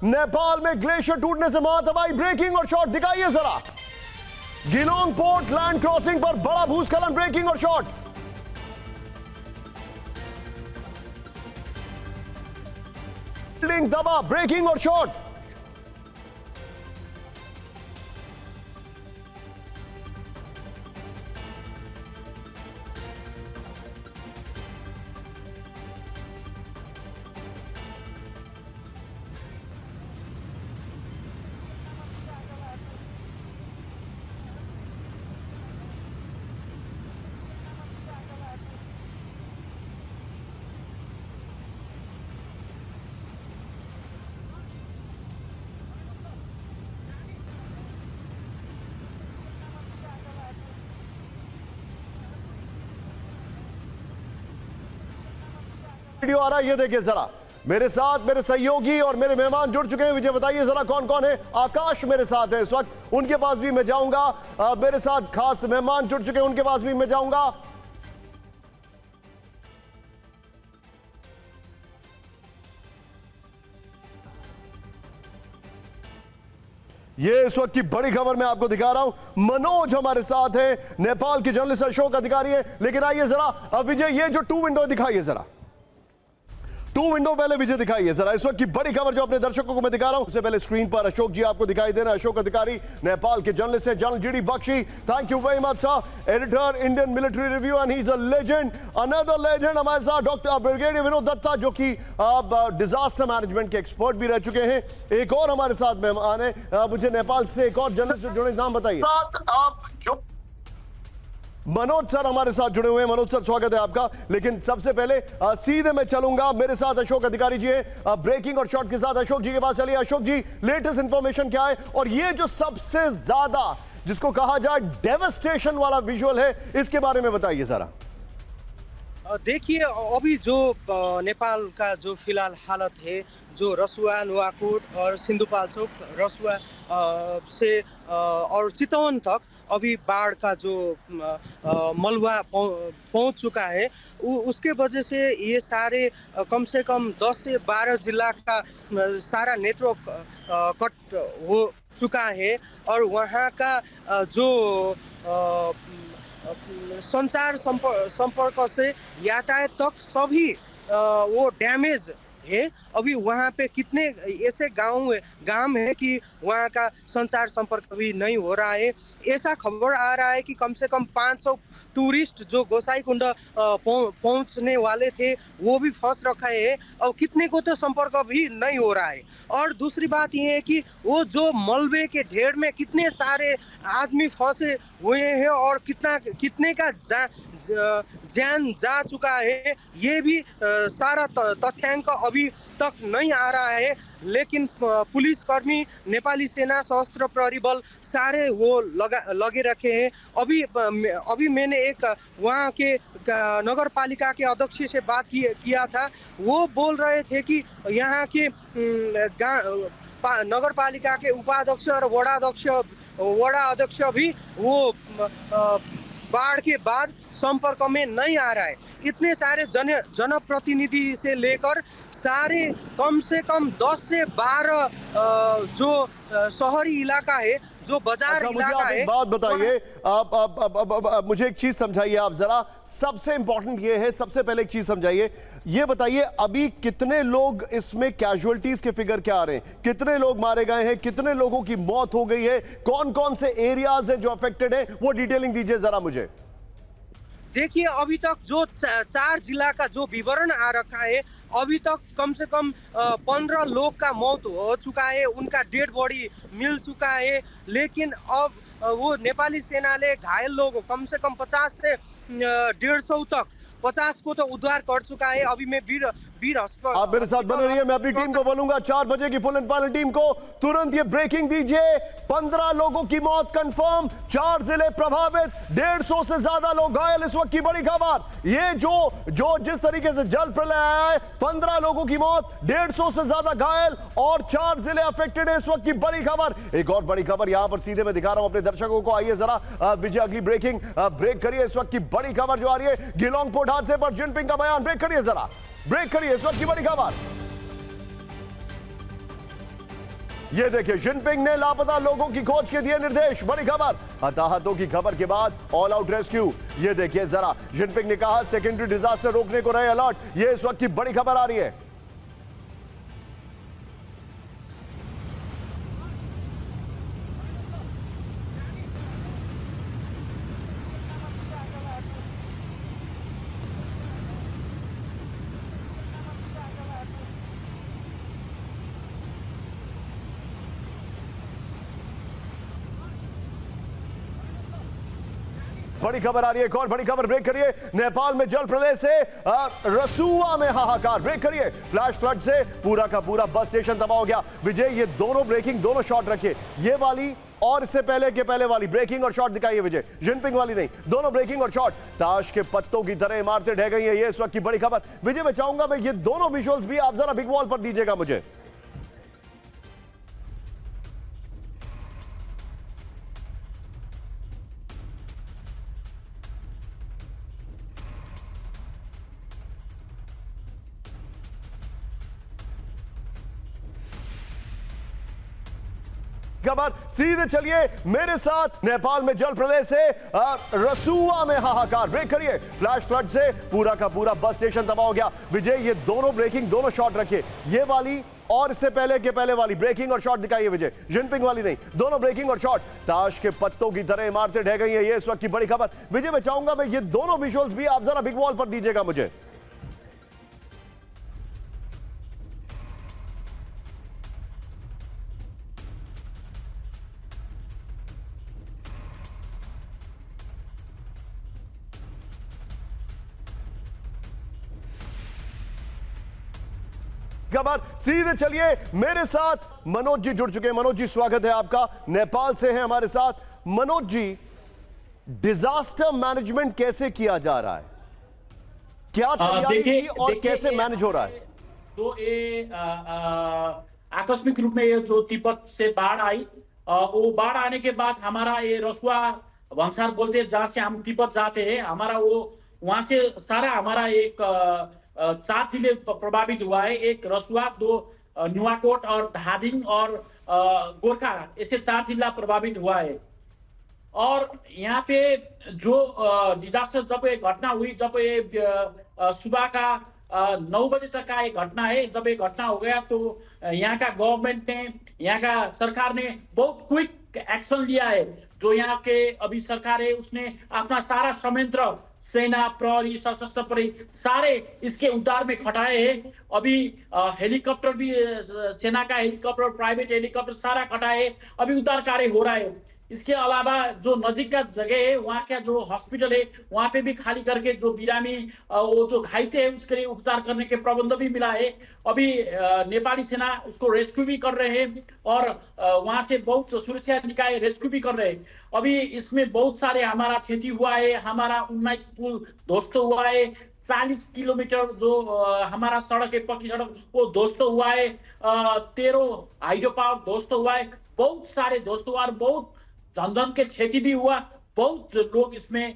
नेपाल में ग्लेशियर टूटने से मौत, हवाई ब्रेकिंग और शॉट दिखाइए जरा। गिलोंग पोर्ट लैंड क्रॉसिंग पर बड़ा भूस्खलन, ब्रेकिंग और शॉट। बिल्डिंग दबा, ब्रेकिंग और शॉट। वीडियो आ रहा है, ये देखिए जरा। मेरे साथ मेरे सहयोगी और मेरे मेहमान जुड़ चुके हैं। विजय बताइए जरा कौन कौन है। आकाश मेरे साथ है इस वक्त, उनके पास भी मैं जाऊंगा। मेरे साथ खास मेहमान जुड़ चुके हैं, उनके पास भी मैं जाऊंगा। ये इस वक्त की बड़ी खबर मैं आपको दिखा रहा हूं। मनोज हमारे साथ है, नेपाल के जर्नलिस्ट अशोक अधिकारी है। लेकिन आइए जरा विजय, ये जो 2 विंडो दिखाइए जरा। 2 विंडो पहले विजय दिखाइए जरा। इस वक्त की बड़ी खबर जो अपने दर्शकों को मैं दिखा रहा हूं, उससे पहले स्क्रीन पर अशोक जी आपको दिखाई दे रहे हैं। अशोक अधिकारी नेपाल के जर्नलिस्ट है, general G D Bakshi. Thank you very much sir, editor Indian military review and he is a legend, another legend. हमारे साथ डॉक्टर ब्रिगेडियर विनोद दत्ता जो कि डिजास्टर मैनेजमेंट के एक्सपर्ट भी रह चुके हैं। एक और हमारे साथ मेहमान है, मुझे नेपाल से एक और जर्नलिस्ट जुड़े, नाम बताइए। मनोज सर हमारे साथ जुड़े हुए हैं। मनोज सर स्वागत है आपका। लेकिन सबसे पहले सीधे मैं चलूंगा, मेरे साथ अशोक अधिकारी जी हैं, ब्रेकिंग और शॉट के साथ अशोक जी के पास चलिए। अशोक जी, लेटेस्ट इंफॉर्मेशन क्या है और ये जो सबसे ज्यादा जिसको कहा जाए डेवस्टेशन वाला विजुअल है, इसके बारे में बताइए जरा। देखिए, अभी जो नेपाल का जो फिलहाल हालत है, जो रसुवा, नुवाकोट और सिन्धुपाल्चोक, रसुवा से और चितवन तक अभी बाढ़ का जो मलबा पहुंच चुका है, उसके वजह से ये सारे कम से कम 10 से 12 जिला का सारा नेटवर्क कट हो चुका है। और वहाँ का जो संचार संपर्क से यातायात तक सभी वो डैमेज है। अभी वहाँ पे कितने ऐसे गांव है कि वहाँ का संचार संपर्क भी नहीं हो रहा है। ऐसा खबर आ रहा है कि कम से कम 500 टूरिस्ट जो गोसाईकुंड पहुँचने वाले थे वो भी फंस रखे हैं और कितने को तो संपर्क भी नहीं हो रहा है। और दूसरी बात ये है कि वो जो मलबे के ढेर में कितने सारे आदमी फंसे हुए हैं और कितने का जान जा चुका है, ये भी सारा तथ्यांक अभी तक नहीं आ रहा है। लेकिन पुलिस कर्मी, नेपाली सेना, सशस्त्र प्रहरी बल सारे वो लगे रखे हैं। अभी मैंने एक वहाँ के नगर पालिका के अध्यक्ष से बात किया था। वो बोल रहे थे कि यहाँ के नगर पालिका के उपाध्यक्ष और वड़ा अध्यक्ष भी वो बाढ़ के बाद संपर्क में नहीं आ रहा है। इतने सारे जनप्रतिनिधि से लेकर सारे कम से कम 10 से 12 जो शहरी इलाका है, जो बाजार इलाका है। एक बात बताइए, आप मुझे एक चीज समझाइए आप जरा। सबसे इंपॉर्टेंट ये है, सबसे पहले एक चीज समझाइए, ये बताइए अभी कितने लोग इसमें कैजुअलिटीज के फिगर क्या आ रहे हैं, कितने लोग मारे गए हैं, कितने लोगों की मौत हो गई है, कौन कौन से एरियाज है जो अफेक्टेड है, वो डिटेलिंग दीजिए जरा मुझे। देखिए, अभी तक जो 4 जिला का जो विवरण आ रखा है, अभी तक कम से कम 15 लोग का मौत हो चुका है, उनका डेड बॉडी मिल चुका है। लेकिन अब वो नेपाली सेनाले घायल लोग कम से कम 50 से 150 तक 50 को तो उद्धार कर चुका है। अभी मैं वीर अस्पताल, आप मेरे साथ बने रहिए, मैं अपनी टीम को बोलूंगा 4 बजे की फुल एंड फाइनल टीम को तुरंत ये ब्रेकिंग दीजिए। 15 लोगों की मौत कंफर्म, 4 जिले प्रभावित, 150 से ज्यादा लोग घायल। इस वक्त की बड़ी खबर ये जो जिस तरीके से जल प्रलय आया है, 15 लोगों की मौत, 150 से ज्यादा घायल और 4 जिले अफेक्टेड है। इस वक्त की बड़ी खबर, एक और बड़ी खबर यहां पर सीधे मैं दिखा रहा हूं अपने दर्शकों को। आइए जरा विजय, अगली ब्रेकिंग ब्रेक करिए। इस वक्त की बड़ी खबर जो आ रही है, गिलोंग पोर्ट हादसे पर जिनपिंग का बयान, ब्रेक करिए जरा, ब्रेक करिए। इस वक्त की बड़ी खबर, ये देखिए, जिनपिंग ने लापता लोगों की खोज के दिए निर्देश। बड़ी खबर, हताहतों की खबर के बाद ऑल आउट रेस्क्यू। ये देखिए जरा, जिनपिंग ने कहा सेकेंडरी डिजास्टर रोकने को रहे अलर्ट। ये इस वक्त की बड़ी खबर आ रही है। बड़ी खबर आ रही है, एक और बड़ी खबर, ब्रेक करिए। नेपाल में जल प्रलय से रसुआ में हाहाकार। ब्रेक करिए, फ्लैश फ्लड से पूरा का पूरा बस स्टेशन तबाह हो गया। विजय, ये दोनों ब्रेकिंग, दोनों शॉट रखिए, ये वाली और इससे पहले के पहले वाली ब्रेकिंग और शॉट दिखाइए विजय, जिनपिंग वाली नहीं, दोनों ब्रेकिंग और शॉट। ताश के पत्तों की तरह इमारतें ढह गई हैं, ये इस वक्त की बड़ी खबर। विजय, मैं चाहूंगा मैं ये दोनों विजुअल्स भी आप जरा बिग वॉल पर दीजिएगा मुझे। खबर, सीधे चलिए मेरे साथ। नेपाल में जल प्रलय से रसुआ में हाहाकार। ब्रेक करिए, फ्लैश फ्लड से पूरा का पूरा बस स्टेशन तबाह हो गया। विजय, ये दोनों ब्रेकिंग, दोनों शॉट रखिए, ये वाली और इससे पहले के पहले वाली ब्रेकिंग और शॉट दिखाइए विजय, जिनपिंग वाली नहीं, दोनों ब्रेकिंग और शॉट। ताश के पत्तों की तरह इमारतें ढह गई हैं, ये इस वक्त की बड़ी खबर। विजय, मैं चाहूंगा मैं ये दोनों विजुअल्स भी आप जरा बिग वॉल पर दीजिएगा मुझे। खबर, सीधे चलिए मेरे साथ मनोज जी जुड़ चुके हैं। मनोज जी, स्वागत है आपका, नेपाल से हैं हमारे साथ। मनोज जी, डिजास्टर मैनेजमेंट कैसे किया जा रहा है, क्या तैयारी की और कैसे मैनेज हो रहा है? तो ये आकस्मिक रूप में ये जो तिब्बत से बाढ़ आई, वो बाढ़ आने के बाद हमारा ये रसुआ वंशार बोलते हैं, जहां से हम तिब्बत जाते हैं, हमारा वो वहां से सारा हमारा एक 4 जिले प्रभावित हुआ है। एक रसुआ, 2 नुवाकोट और धादिङ और गोरखा, ऐसे 4 जिला प्रभावित हुआ है। और यहाँ पे जो डिजास्टर, जब ये घटना हुई, जब ये सुबह का 9 बजे तक का एक घटना है, जब ये घटना हो गया तो यहाँ का गवर्नमेंट ने, यहाँ का सरकार ने बहुत क्विक एक्शन लिया है। जो यहाँ के अभी सरकार है, उसने अपना सारा संयंत्र, सेना, प्रहरी, सशस्त्र प्रहरी, सारे इसके उद्धार में खटाए हैं। अभी हेलीकॉप्टर भी, सेना का हेलीकॉप्टर, प्राइवेट हेलीकॉप्टर सारा खटाए है, अभी उद्धार कार्य हो रहा है। इसके अलावा जो नजीक का जगह है, वहाँ का जो हॉस्पिटल है, वहाँ पे भी खाली करके जो बिरामी, वो जो घायते हैं, उसके लिए उपचार करने के प्रबंध भी मिला है। अभी नेपाली सेना उसको रेस्क्यू भी कर रहे हैं और वहाँ से बहुत सुरक्षा निकाय रेस्क्यू भी कर रहे हैं। अभी इसमें बहुत सारे हमारा क्षति हुआ है, हमारा 19 पुल ध्वस्त हुआ है, 40 किलोमीटर जो हमारा सड़क है, पक्की सड़क, वो ध्वस्त हुआ है, 13 हाइड्रो पावर ध्वस्त हुआ है, बहुत सारे ध्वस्त हुआ और बहुत धन के क्षति भी हुआ। बहुत लोग इसमें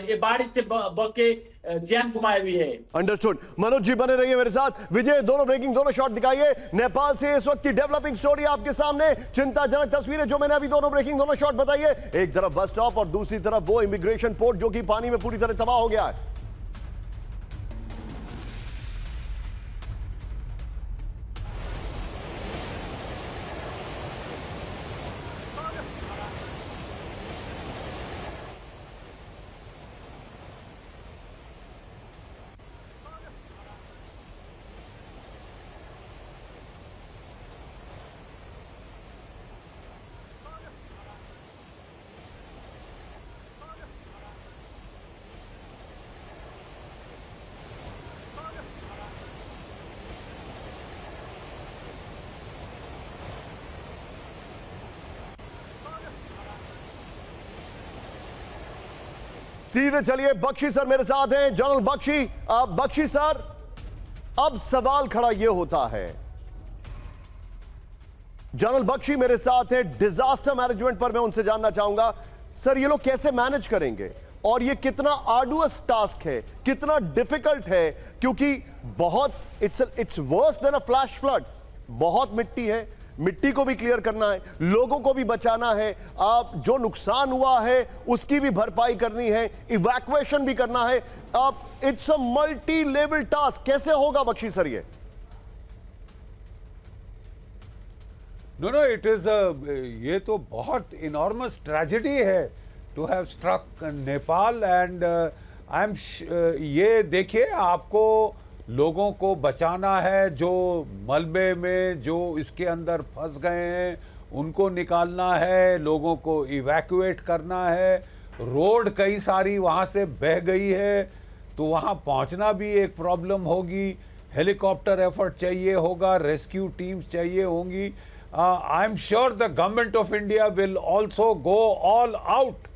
ये बाढ़ से बच के जान गुमाए भी है। अंडरस्टूड। मनोज जी बने रहिए मेरे साथ। विजय, दोनों ब्रेकिंग, दोनों शॉट दिखाइए। नेपाल से इस वक्त की डेवलपिंग स्टोरी आपके सामने, चिंताजनक तस्वीरें जो मैंने अभी दोनों ब्रेकिंग, दोनों शॉट बताइए। एक तरफ बस स्टॉप और दूसरी तरफ वो इमिग्रेशन पोर्ट जो कि पानी में पूरी तरह तबाह हो गया है। सीधे चलिए, बख्शी सर मेरे साथ हैं, जनरल बख्शी। बख्शी सर, अब सवाल खड़ा यह होता है, जनरल बख्शी मेरे साथ है, डिजास्टर मैनेजमेंट पर मैं उनसे जानना चाहूंगा सर, ये लोग कैसे मैनेज करेंगे और ये कितना आर्डुअस टास्क है, कितना डिफिकल्ट है, क्योंकि बहुत it's worse than a flash flood. बहुत मिट्टी है, मिट्टी को भी क्लियर करना है, लोगों को भी बचाना है, आप जो नुकसान हुआ है उसकी भी भरपाई करनी है, इवैक्यूएशन भी करना है। आप it's a multi level task. कैसे होगा बख्शी सर ये? नो इट इज ये तो बहुत इनॉर्मस ट्रेजेडी है to have struck Nepal and I am ये देखिए, आपको लोगों को बचाना है, जो मलबे में जो इसके अंदर फंस गए हैं उनको निकालना है, लोगों को इवैक्यूएट करना है। रोड कई सारी वहाँ से बह गई है तो वहाँ पहुँचना भी एक प्रॉब्लम होगी, हेलीकॉप्टर एफर्ट चाहिए होगा, रेस्क्यू टीम्स चाहिए होंगी। I am sure the government of India will also go all out,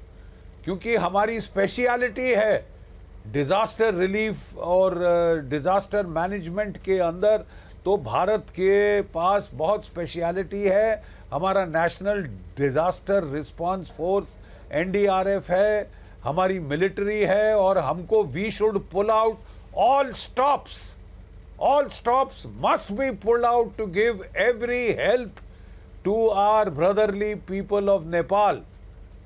क्योंकि हमारी स्पेशलिटी है डिज़ास्टर रिलीफ और डिज़ास्टर मैनेजमेंट के अंदर। तो भारत के पास बहुत स्पेशलिटी है। हमारा national disaster response force NDRF है, हमारी मिलिट्री है, और हमको we should pull out all stops must be pull out to give every help to our brotherly people of Nepal.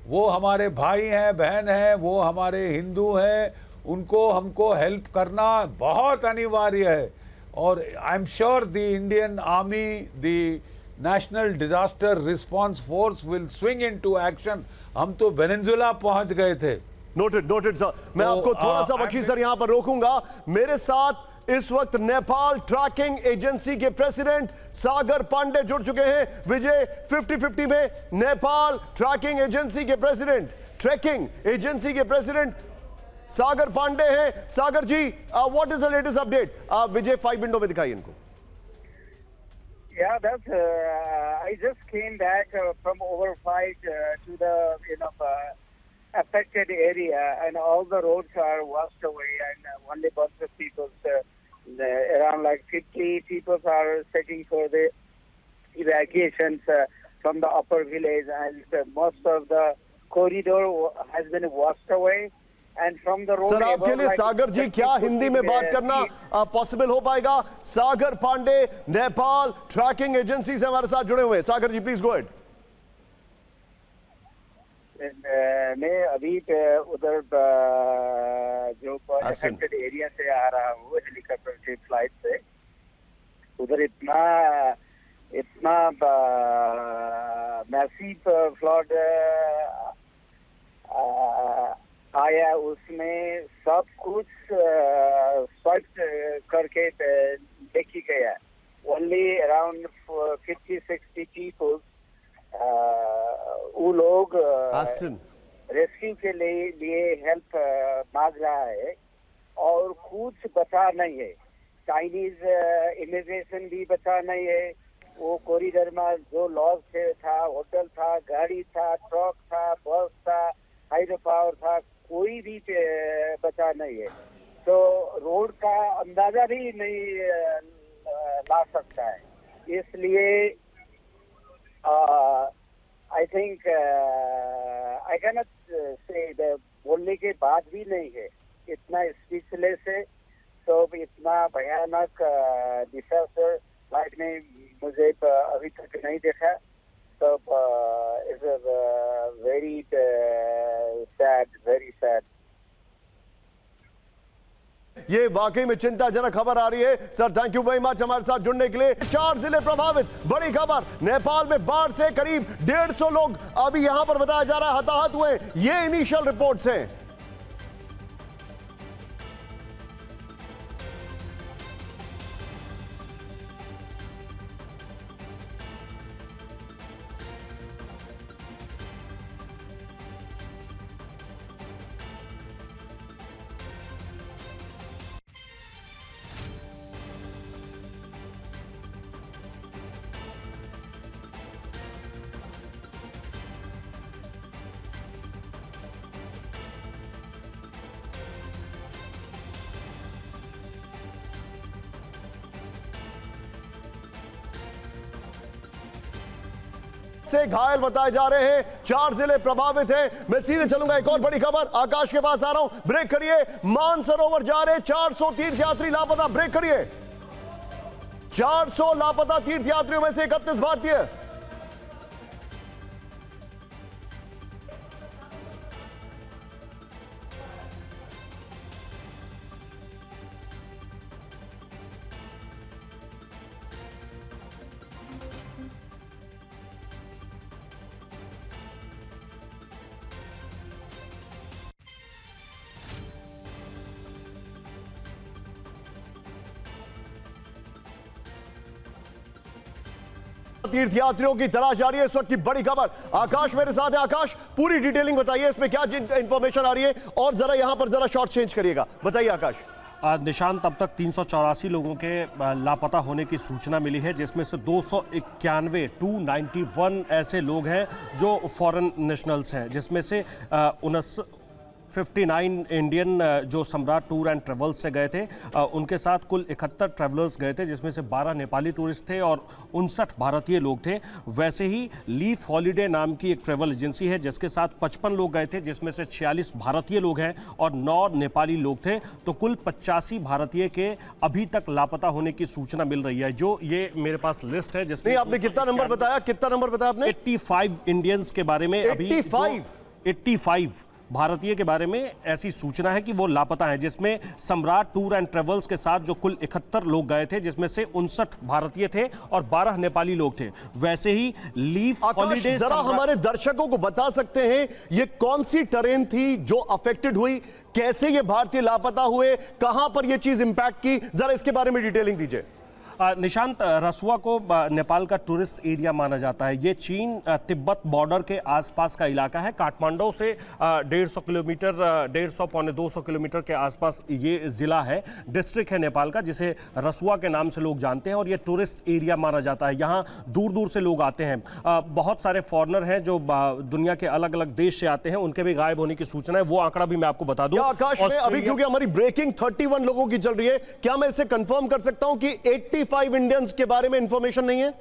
वो हमारे भाई हैं, बहन हैं, वो हमारे हिंदू हैं, उनको हमको हेल्प करना बहुत अनिवार्य है। और I am sure the Indian army, the national disaster response force will swing into action. हम तो वेनेजुएला पहुंच गए थे। Noted sir. मैं आपको थोड़ा सा बख्शी सर यहां पर रोकूंगा। मेरे साथ इस वक्त नेपाल ट्रैकिंग एजेंसी के प्रेसिडेंट सागर पांडे जुड़ चुके हैं। विजय 50-50 में नेपाल ट्रैकिंग एजेंसी के प्रेसिडेंट सागर पांडे हैं। Sagar ji, what is the latest update? Vijay 5 window में दिखाइए इनको। Yeah, I just came back from overflight to the affected area, and all the roads are washed away, and only bunch of people, around like 50 people are searching for the evacuations from the upper village, and most of the corridor has been washed away. Sir, आपके लिए सागर जी क्या हिंदी में बात करना possible हो पाएगा? सागर Pandey Nepal trekking agency से हमारे साथ जुड़े हुए हैं। सागर जी प्लीज गो अहेड। मैं अभी उधर जो अफेक्टेड एरिया से आ रहा हूँ हेलीकॉप्टर से, फ्लाइट से। उधर इतना मैसिव फ्लड आया, उसमें सब कुछ स्वच्छ करके देखी गया। ओनली अराउंड 50-60 पीपल वो लोग रेस्क्यू के लिए हेल्प मांग रहा है, और कुछ बचा नहीं है। चाइनीज इमिग्रेशन भी बचा नहीं है। वो कॉरिडोर में जो लॉज था, होटल था, गाड़ी था, ट्रक था, बस था, हाइड्रो पावर था, कोई भी बचा नहीं है। तो रोड का अंदाजा भी नहीं ला सकता है। इसलिए I think I can not से, बोलने के बाद भी नहीं है। इतना स्पीचलेस है। तो इतना भयानक डिजास्टर लाइफ में मुझे अभी तक नहीं देखा। So it's a very sad, very sad. ये वाकई में चिंताजनक खबर आ रही है। Sir thank you very much हमारे साथ जुड़ने के लिए। 4 जिले प्रभावित, बड़ी खबर। नेपाल में बाढ़ से करीब 150 लोग अभी यहां पर बताया जा रहा है हताहत हुए। ये इनिशियल रिपोर्ट्स हैं। से घायल बताए जा रहे हैं। 4 जिले प्रभावित हैं। मैं सीधे चलूंगा एक और बड़ी खबर। आकाश के पास आ रहा हूं, ब्रेक करिए। मानसरोवर जा रहे 403 यात्री लापता। ब्रेक करिए। 400 लापता तीर्थयात्रियों में से 31 भारतीय। तीर्थयात्रियों की तलाश जारी है। इस वक्त की बड़ी खबर, आकाश मेरे साथ है। आकाश, पूरी डिटेलिंग बताइए, इसमें क्या इंफॉर्मेशन आ रही है, और जरा यहां पर जरा शॉर्ट चेंज करिएगा। बताइए आकाश। निशांत, अब तक 384 लोगों के लापता होने की सूचना मिली है, जिसमें से 291 ऐसे लोग हैं जो फॉरेन नेशनल्स हैं, जिसमें से 59 इंडियन जो सम्राट टूर एंड ट्रेवल्स से गए थे। उनके साथ कुल 71 ट्रैवलर्स गए थे, जिसमें से 12 नेपाली टूरिस्ट थे और 59 भारतीय लोग थे। वैसे ही लीफ हॉलीडे नाम की एक ट्रैवल एजेंसी है, जिसके साथ 55 लोग गए थे, जिसमें से 46 भारतीय लोग हैं और 9 नेपाली लोग थे। तो कुल 85 भारतीय के अभी तक लापता होने की सूचना मिल रही है। जो ये मेरे पास लिस्ट है, जिसमें आपने कितना नंबर बताया आपने? 85 इंडियंस के बारे में। 85 भारतीय के बारे में ऐसी सूचना है कि वो लापता हैं, जिसमें सम्राट टूर एंड ट्रेवल्स के साथ जो कुल 71 लोग गए थे, जिसमें से 59 भारतीय थे और 12 नेपाली लोग थे। वैसे ही लीफ हॉलीडे, जरा हमारे दर्शकों को बता सकते हैं ये कौन सी ट्रेन थी जो अफेक्टेड हुई, कैसे ये भारतीय लापता हुए, कहां पर ये चीज इंपैक्ट की, जरा इसके बारे में डिटेलिंग दीजिए। निशांत, रसुआ को नेपाल का टूरिस्ट एरिया माना जाता है। ये चीन तिब्बत बॉर्डर के आसपास का इलाका है। काठमांडू से 150 किलोमीटर, 150 पौने 200 किलोमीटर के आसपास ये ज़िला है, डिस्ट्रिक्ट है नेपाल का, जिसे रसुआ के नाम से लोग जानते हैं, और ये टूरिस्ट एरिया माना जाता है। यहाँ दूर दूर से लोग आते हैं। बहुत सारे फॉरनर हैं जो दुनिया के अलग अलग देश से आते हैं, उनके भी गायब होने की सूचना है। वो आंकड़ा भी मैं आपको बता दूं। आकाश में अभी क्योंकि हमारी ब्रेकिंग 31 लोगों की चल रही है, क्या मैं इसे कंफर्म कर सकता हूं कि 85 इंडियंस के बारे में इंफॉर्मेशन नहीं है?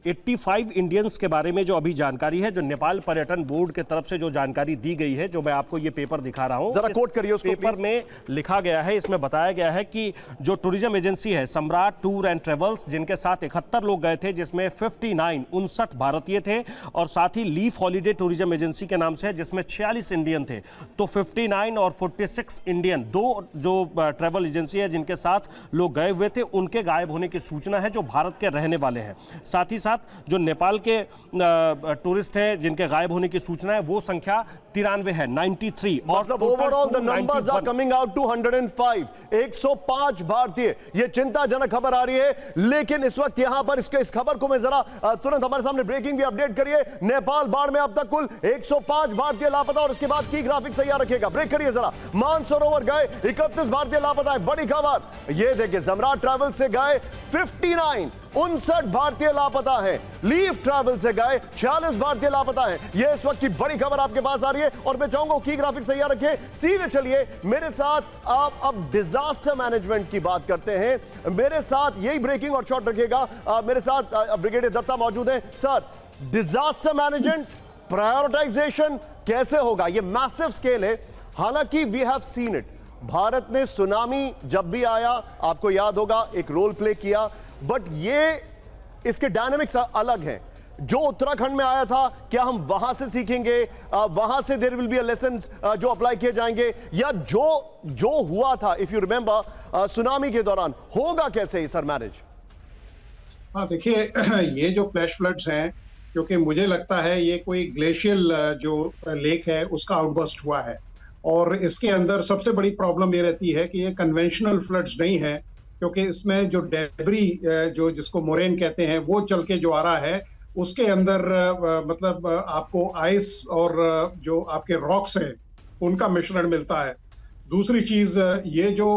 85 इंडियंस के बारे में जो अभी जानकारी है, जो नेपाल पर्यटन बोर्ड के तरफ से जो जानकारी दी गई है, जो मैं आपको ये पेपर दिखा रहा हूं, जरा कोट करिए उसको पेपर में लिखा गया है, इसमें बताया गया है कि जो टूरिज्म एजेंसी है सम्राट टूर एंड ट्रेवल्स, जिनके साथ 71 लोग गए थे, जिसमें 59 भारतीय थे, और साथ ही लीफ हॉलीडे टूरिज्म एजेंसी के नाम से है, जिसमें 46 इंडियन थे। तो 59 और 46 इंडियन, दो जो ट्रेवल एजेंसी है जिनके साथ लोग गए हुए थे, उनके गायब होने की सूचना है, जो भारत के रहने वाले हैं। साथ ही साथ जो नेपाल के टूरिस्ट हैं जिनके गायब होने की सूचना है, वो संख्या 93 है, 93। मतलब overall the numbers are coming out to 105, 105 भारतीय। ये चिंताजनक खबर आ रही है, लेकिन इस वक्त यहां पर इस खबर को मैं जरा तुरंत हमारे सामने ब्रेकिंग भी अपडेट करिए। नेपाल बाढ़ में अब तक कुल 105 भारतीय लापता, और इसके बाद की ग्राफिक्स तैयार रखिएगा। ब्रेक करिए जरा। मानसरोवर गए 31 भारतीय लापता है। बड़ी खबर ये देखिए, सम्राट ट्रैवल से गए 59 भारतीय लापता है। लीफ ट्रैवल से गए 46 भारतीय लापता है। यह इस वक्त की बड़ी खबर आपके पास आ रही है, और मैं चाहूंगा की ग्राफिक्स तैयार रखिए। सीधे चलिए मेरे साथ, आप अब डिजास्टर मैनेजमेंट की बात करते हैं। मेरे साथ यही ब्रेकिंग और शॉट रखिएगा। मेरे साथ ब्रिगेडियर दत्ता मौजूद हैं। सर, डिजास्टर मैनेजमेंट, प्रायोरिटाइजेशन कैसे होगा? यह मैसिव स्केल है, हालांकि we have seen it. Bharat ने सुनामी जब भी आया, आपको याद होगा, एक रोल प्ले किया, बट ये इसके डायनामिक्स अलग हैं। जो उत्तराखंड में आया था, क्या हम वहां से सीखेंगे? वहां से there will be a lessons जो अप्लाई किए जाएंगे, या जो हुआ था, इफ यू रिमेंबर, सुनामी के दौरान, होगा कैसे सर मैनेज? हाँ, देखिए, ये जो फ्लैश फ्लड्स हैं, क्योंकि मुझे लगता है ये कोई ग्लेशियल जो लेक है उसका आउटबर्स्ट हुआ है, और इसके अंदर सबसे बड़ी प्रॉब्लम ये रहती है कि ये कन्वेंशनल फ्लड्स नहीं है, क्योंकि इसमें जो डेब्री, जो जिसको मोरेन कहते हैं, वो चल के जो आ रहा है, उसके अंदर मतलब आपको आइस और जो आपके रॉक्स हैं उनका मिश्रण मिलता है। दूसरी चीज, ये जो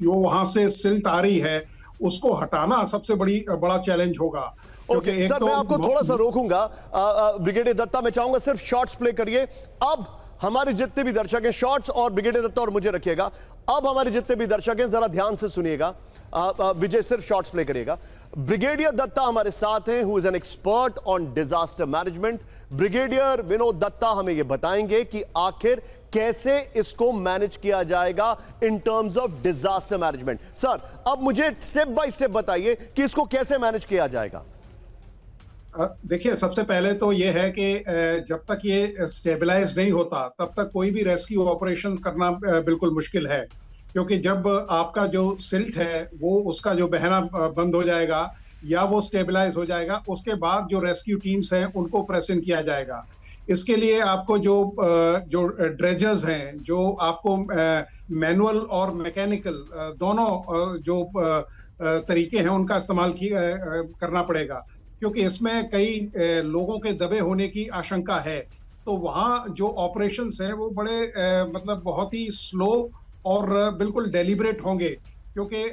वहां से सिल्ट आ रही है, उसको हटाना सबसे बड़ा चैलेंज होगा। ओके सर, मैं आपको थोड़ा सा रोकूंगा। ब्रिगेडियर दत्ता, मैं चाहूंगा सिर्फ शॉर्ट्स प्ले करिए। अब हमारे जितने भी दर्शक हैं, शॉर्ट्स और ब्रिगेडियर दत्ता और मुझे रखिएगा। अब हमारे जितने भी दर्शक हैं, जरा ध्यान से सुनिएगा। विजय सिर्फ शॉर्ट्स प्ले करिएगा। ब्रिगेडियर दत्ता हमारे साथ हैं, who is an expert on disaster management. Brigadier Vinod Datta हमें यह बताएंगे कि आखिर कैसे इसको मैनेज किया जाएगा in terms of disaster management. Sir, अब मुझे स्टेप बाय स्टेप बताइए कि इसको कैसे मैनेज किया जाएगा। देखिए, सबसे पहले तो ये है कि जब तक ये स्टेबलाइज नहीं होता तब तक कोई भी रेस्क्यू ऑपरेशन करना बिल्कुल मुश्किल है, क्योंकि जब आपका जो सिल्ट है वो उसका जो बहना बंद हो जाएगा या वो स्टेबलाइज हो जाएगा, उसके बाद जो रेस्क्यू टीम्स हैं उनको प्रेस इन किया जाएगा। इसके लिए आपको जो ड्रेजर्स हैं, जो आपको मैनुअल और मैकेनिकल दोनों जो तरीके हैं उनका इस्तेमाल करना पड़ेगा, क्योंकि इसमें कई लोगों के दबे होने की आशंका है। तो वहाँ जो ऑपरेशंस हैं वो बड़े मतलब बहुत ही स्लो और बिल्कुल डेलिब्रेट होंगे, क्योंकि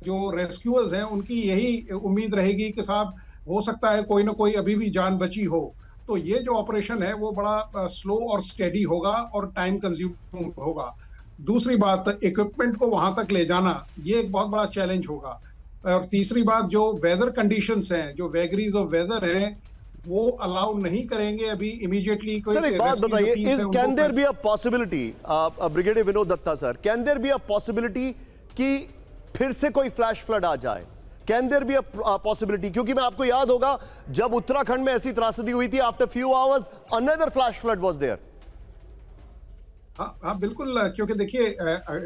जो रेस्क्यूअर्स हैं उनकी यही उम्मीद रहेगी कि साहब हो सकता है कोई ना कोई अभी भी जान बची हो। तो ये जो ऑपरेशन है वो बड़ा स्लो और स्टेडी होगा और टाइम कंज्यूमिंग होगा। दूसरी बात, इक्विपमेंट को वहां तक ले जाना ये एक बहुत बड़ा चैलेंज होगा। और तीसरी बात, जो वेदर कंडीशंस हैं, जो वेगरीज ऑफ वेदर हैं, वो अलाउ नहीं करेंगे अभी इमीडिएटली। सर, एक बात बताइए, can there be a possibility, brigadier Vinod Datta sir, can there be a possibility कि फिर से कोई फ्लैश फ्लड आ जाए? Can there be a possibility? क्योंकि मैं आपको याद होगा जब उत्तराखंड में ऐसी त्रासदी हुई थी, after few hours another flash flood was there. हाँ बिल्कुल, क्योंकि देखिए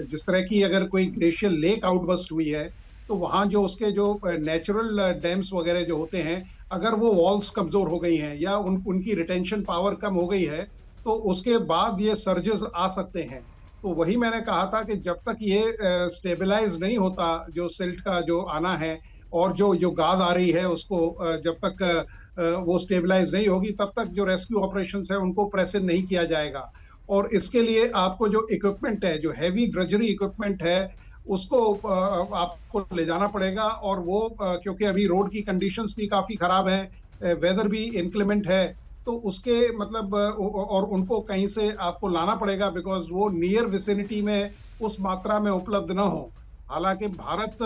जिस तरह की अगर कोई ग्लेशियर लेक आउटबर्स्ट हुई है तो वहां जो उसके जो नेचुरल डैम्स वगैरह जो होते हैं, अगर वो वॉल्स कमजोर हो गई हैं या उनकी रिटेंशन पावर कम हो गई है तो उसके बाद ये सर्जेस आ सकते हैं। तो वही मैंने कहा था कि जब तक ये स्टेबलाइज नहीं होता, जो सिल्ट का जो आना है और जो गाद आ रही है उसको जब तक वो स्टेबलाइज नहीं होगी तब तक जो रेस्क्यू ऑपरेशंस है उनको प्रेस इन नहीं किया जाएगा। और इसके लिए आपको जो इक्विपमेंट है, जो हैवी ड्रजरी इक्विपमेंट है, उसको आपको ले जाना पड़ेगा। और वो क्योंकि अभी रोड की कंडीशंस भी काफी खराब हैं, वेदर भी इनक्लेमेंट है, तो उसके मतलब और उनको कहीं से आपको लाना पड़ेगा, बिकॉज वो नियर विसिनिटी में उस मात्रा में उपलब्ध न हो। हालांकि भारत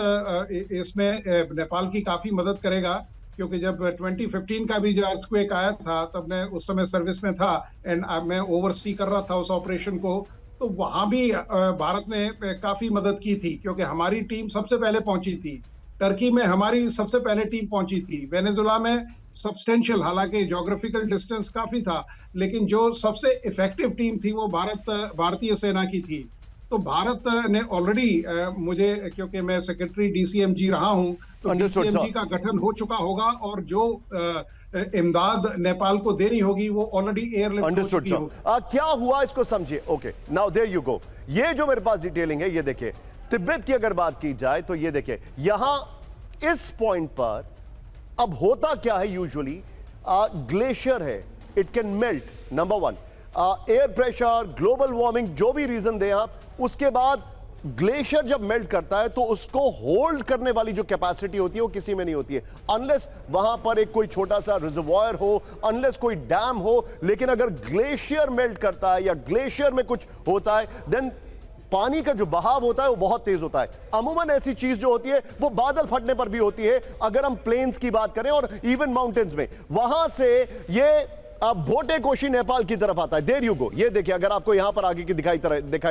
इसमें नेपाल की काफी मदद करेगा, क्योंकि जब 2015 का भी जो अर्थक्वेक आया था तब मैं उस समय सर्विस में था एंड मैं ओवरसी कर रहा था उस ऑपरेशन को। तो वहां भी भारत ने काफी मदद की थी, क्योंकि हमारी टीम सबसे पहले पहुंची थी। टर्की में हमारी सबसे पहले टीम पहुंची थी। वेनेजुला में सब्सटेंशियल, हालांकि ज्योग्राफिकल डिस्टेंस काफी था, लेकिन जो सबसे इफेक्टिव टीम थी वो भारतीय सेना की थी। तो भारत ने ऑलरेडी मुझे, क्योंकि मैं सेक्रेटरी डीसीएमजी रहा हूं, तो डीसीएमजी का गठन हो चुका होगा और जो इमदाद नेपाल को देनी होगी वो ऑलरेडी एयरलिफ्ट हो चुकी होगी। क्या हुआ इसको समझिए। Okay, now there you go. ये जो मेरे पास डिटेलिंग है, ये देखिए, तिब्बत की अगर बात की जाए तो ये देखिए यहां इस पॉइंट पर अब होता क्या है, यूजुअली ग्लेशियर है, it can melt, number one. Air pressure, global warming, जो भी रीजन दें आप, उसके बाद ग्लेशियर जब मेल्ट करता है तो उसको होल्ड करने वाली जो कैपेसिटी होती है वो किसी में नहीं होती है, अनलेस वहां पर एक कोई छोटा सा रिजर्वॉयर हो, अनलेस कोई डैम हो। लेकिन अगर ग्लेशियर मेल्ट करता है या ग्लेशियर में कुछ होता है, देन पानी का जो बहाव होता है वो बहुत तेज होता है। अमूमन ऐसी चीज जो होती है वो बादल फटने पर भी होती है, अगर हम प्लेन्स की बात करें और इवन माउंटेन्स में। वहां से ये भोटे कोशी नेपाल की तरफ आता है। देयर यू गो, ये देखिए, अगर आपको यहां पर आगे की दिखाई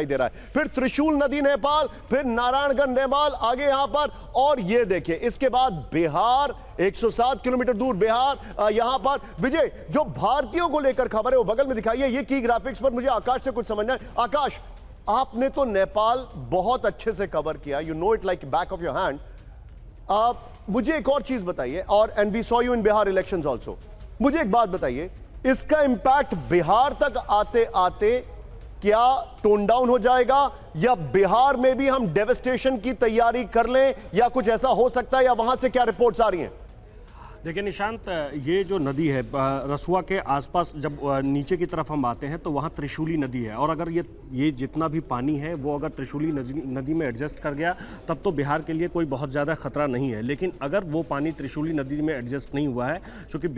दे रहा है, फिर त्रिशूल नदी नेपाल, फिर नारायणगढ़ नेपाल, आगे यहां पर, और ये देखिए इसके बाद बिहार, 107 किलोमीटर दूर बिहार। यहां पर विजय, जो भारतीयों को लेकर खबर है वो बगल में दिखाई है, ये की ग्राफिक्स पर मुझे आकाश से कुछ समझना है। आकाश, आपने तो नेपाल बहुत अच्छे से कवर किया, you know it like back of your hand. मुझे एक और चीज बताइए, और and we saw you in Bihar elections also. मुझे एक बात बताइए, इसका इंपैक्ट बिहार तक आते आते क्या टोन डाउन हो जाएगा, या बिहार में भी हम डेवस्टेशन की तैयारी कर लें, या कुछ ऐसा हो सकता है, या वहां से क्या रिपोर्ट्स आ रही हैं? देखिए निशांत, ये जो नदी है रसुआ के आसपास, जब नीचे की तरफ हम आते हैं तो वहाँ त्रिशूली नदी है, और अगर ये जितना भी पानी है वो अगर त्रिशूली नदी में एडजस्ट कर गया तब तो बिहार के लिए कोई बहुत ज़्यादा खतरा नहीं है। लेकिन अगर वो पानी त्रिशूली नदी में एडजस्ट नहीं हुआ है, चूँकि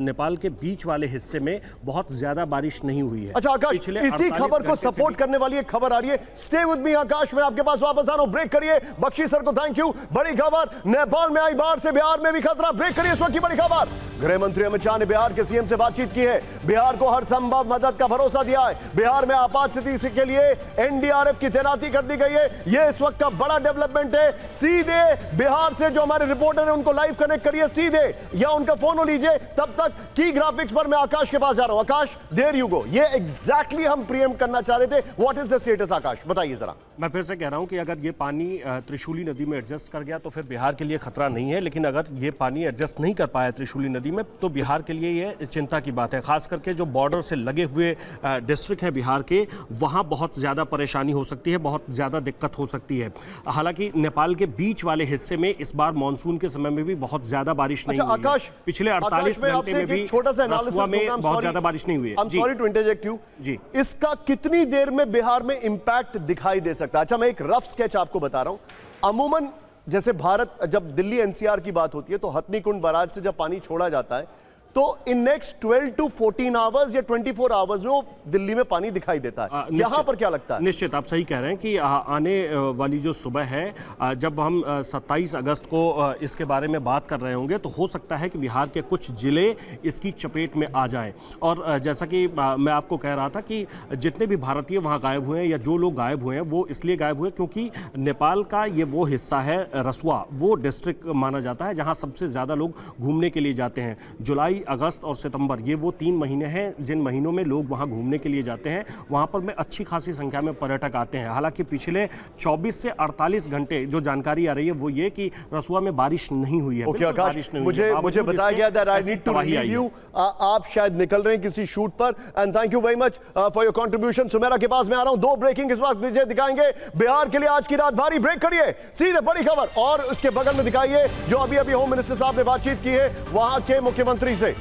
नेपाल के बीच वाले हिस्से में बहुत ज़्यादा बारिश नहीं हुई है। अच्छा आकाश, इसी खबर को सपोर्ट करने वाली एक खबर आ रही है, स्टे विद मी आकाश, मैं आपके पास वापस आ रहा हूं, ब्रेक करिए। बख्शी सर को थैंक यू। बड़ी खबर, नेपाल में आई बाढ़ से बिहार में भी खतरा, ब्रेक करिए, इस वक्त की बड़ी खबर। गृह मंत्री अमित शाह ने बिहार के सीएम से बातचीत की है, बिहार को हर संभव मदद का भरोसा दिया है। बिहार में आपात स्थिति के लिए एनडीआरएफ की तैनाती कर दी गई है। यह इस वक्त का बड़ा डेवलपमेंट है। सीधे बिहार से जो हमारे रिपोर्टर है उनको लाइव कनेक्ट करिए सीधे, या उनका फोन लीजिए। तब तक की ग्राफिक्स पर मैं आकाश के पास जा रहा हूं। आकाश, देयर यू गो। ये एग्जैक्टली हम प्रीएम्प्ट करना चाह रहे थे। व्हाट इज द स्टेटस आकाश, बताइए जरा। मैं फिर से कह रहा हूं कि अगर ये पानी त्रिशूली नदी में एडजस्ट कर गया तो फिर बिहार के लिए खतरा नहीं है, लेकिन अगर ये पानी एडजस्ट नहीं कर पाया त्रिशूली नदी में तो बिहार के लिए ये चिंता की बात है। खास करके जो बॉर्डर से लगे हुए डिस्ट्रिक्ट हैं बिहार के, वहाँ बहुत ज़्यादा परेशानी हो सकती है, बहुत ज़्यादा दिक्कत हो सकती है। हालांकि नेपाल के बीच वाले हिस्से में इस बार मानसून के समय में भी बहुत ज़्यादा बारिश नहीं हुई है। आकाश, पिछले 48 घंटे में भी रसुआ में बहुत ज़्यादा बारिश नहीं हुई है। सॉरी टू इंटरजेक्ट यू जी, इसका कितनी देर में बिहार में इंपैक्ट दिखाई दे सकता है? अच्छा, मैं एक रफ स्केच आपको बता रहा हूं। अमूमन जैसे भारत, जब दिल्ली एनसीआर की बात होती है तो हथनीकुंड बराज से जब पानी छोड़ा जाता है तो इन नेक्स्ट 12 to 14 आवर्स या 24 आवर्स में वो दिल्ली में पानी दिखाई देता है। यहां पर क्या लगता है? निश्चित आप सही कह रहे हैं कि आने वाली जो सुबह है, जब हम 27 अगस्त को इसके बारे में बात कर रहे होंगे तो हो सकता है कि बिहार के कुछ जिले इसकी चपेट में आ जाएं। और जैसा कि मैं आपको कह रहा था कि जितने भी भारतीय वहां गायब हुए हैं या जो लोग गायब हुए हैं वो इसलिए गायब हुए क्योंकि नेपाल का ये वो हिस्सा है, रसुआ वो डिस्ट्रिक्ट माना जाता है जहाँ सबसे ज़्यादा लोग घूमने के लिए जाते हैं। जुलाई, अगस्त और सितंबर ये वो 3 महीने हैं जिन महीनों में लोग वहां घूमने के लिए जाते हैं। वहां पर में अच्छी खासी संख्या में पर्यटक आते हैं। हालांकि पिछले 24 से 48 घंटे जो जानकारी आ रही है वो ये कि रसुआ में बारिश नहीं हुई है। बारिश नहीं मुझे बताया गया that I need to leave you. आप शायद निकल रहे हैं किसी शूट पर, and thank you very much for your contribution. Sumera के पास मैं आ रहा हूं। 2 ब्रेकिंग इस वक्त दिखाएंगे। बिहार के लिए आज की रात भारी ब्रेक करिए, सीधे बड़ी खबर, और उसके बगल में दिखाइए जो अभी अभी होम मिनिस्टर साहब ने बातचीत की है वहां के मुख्यमंत्री से।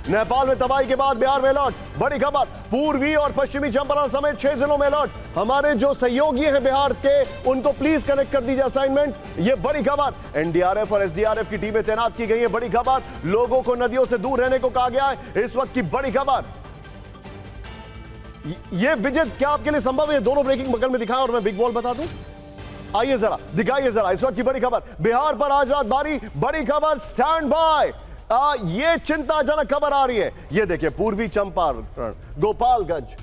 नेपाल में तबाही के बाद बिहार में अलर्ट, बड़ी खबर। पूर्वी और पश्चिमी चंपारण समेत 6 जिलों में अलर्ट। हमारे जो सहयोगी हैं बिहार के उनको प्लीज कनेक्ट कर दीजिए असाइनमेंट। ये बड़ी खबर। एनडीआरएफ और एसडीआरएफ की टीमें तैनात की गई है, बड़ी खबर। लोगों को नदियों से दूर रहने को कहा गया है, इस वक्त की बड़ी खबर। ये विजिट क्या आपके लिए संभव है? दोनों ब्रेकिंग बगल में दिखाएं और मैं बिग बॉल बता दूं। आइए जरा दिखाइए जरा इस वक्त की बड़ी खबर। बिहार पर आज रात भारी, बड़ी खबर। Stand by. ये चिंताजनक खबर आ रही है। ये देखिए पूर्वी चंपारण, गोपालगंज,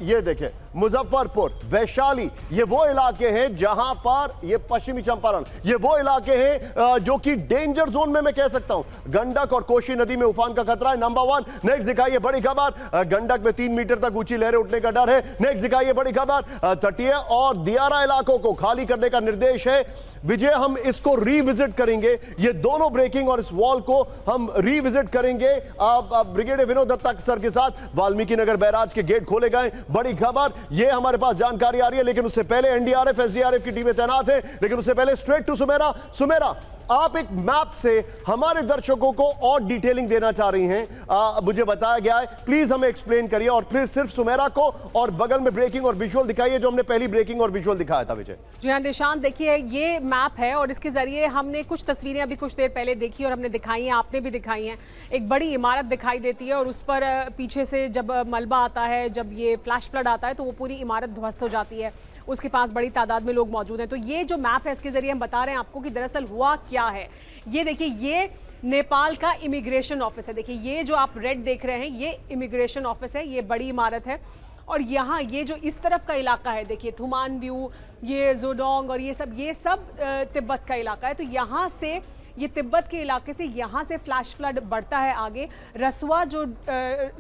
ये देखिए मुजफ्फरपुर, वैशाली, ये वो इलाके हैं जहां पर, ये पश्चिमी चंपारण, ये वो इलाके हैं जो कि डेंजर जोन में मैं कह सकता हूं। गंडक और कोसी नदी में उफान का खतरा है, नंबर 1। नेक्स्ट दिखाइए बड़ी खबर। गंडक में 3 मीटर तक ऊंची लहरें उठने का डर है। नेक्स्ट दिखाइए बड़ी खबर। तटीय और दियारा इलाकों को खाली करने का निर्देश है। विजय, हम इसको रिविजिट करेंगे, ये दोनों ब्रेकिंग और इस वॉल को हम रिविजिट करेंगे ब्रिगेडियर विनोद दत्ता सर के साथ। वाल्मीकि नगर बैराज के गेट खोले गए, बड़ी खबर। ये हमारे पास जानकारी आ रही है, लेकिन उससे पहले एनडीआरएफ एसडीआरएफ की टीमें तैनात है। लेकिन उससे पहले स्ट्रेट टू सुमेरा। सुमेरा, आप एक मैप से हमारे दर्शकों को और डिटेलिंग देना चाह रही हैं, मुझे बताया गया है, प्लीज हमें एक्सप्लेन करिए। और प्लीज सिर्फ सुमेरा को और बगल में ब्रेकिंग और विजुअल दिखाइए जो हमने पहली ब्रेकिंग और विजुअल दिखाया था। विजय जी हाँ निशांत, देखिए ये मैप है और इसके जरिए हमने कुछ तस्वीरें अभी कुछ देर पहले देखी और हमने दिखाई हैं, आपने भी दिखाई हैं। एक बड़ी इमारत दिखाई देती है और उस पर पीछे से जब मलबा आता है, जब ये फ्लैश फ्लड आता है तो वो पूरी इमारत ध्वस्त हो जाती है। उसके पास बड़ी तादाद में लोग मौजूद हैं। तो ये जो मैप है इसके जरिए हम बता रहे हैं आपको कि दरअसल हुआ क्या है। ये देखिए, ये नेपाल का इमिग्रेशन ऑफिस है। देखिए ये जो आप रेड देख रहे हैं ये इमिग्रेशन ऑफिस है, ये बड़ी इमारत है। और यहाँ ये जो इस तरफ का इलाका है, देखिए थुमान व्यू, ये जोडोंग और ये सब तिब्बत का इलाका है। तो यहाँ से, ये तिब्बत के इलाके से यहाँ से फ्लैश फ्लड बढ़ता है आगे। रसुआ जो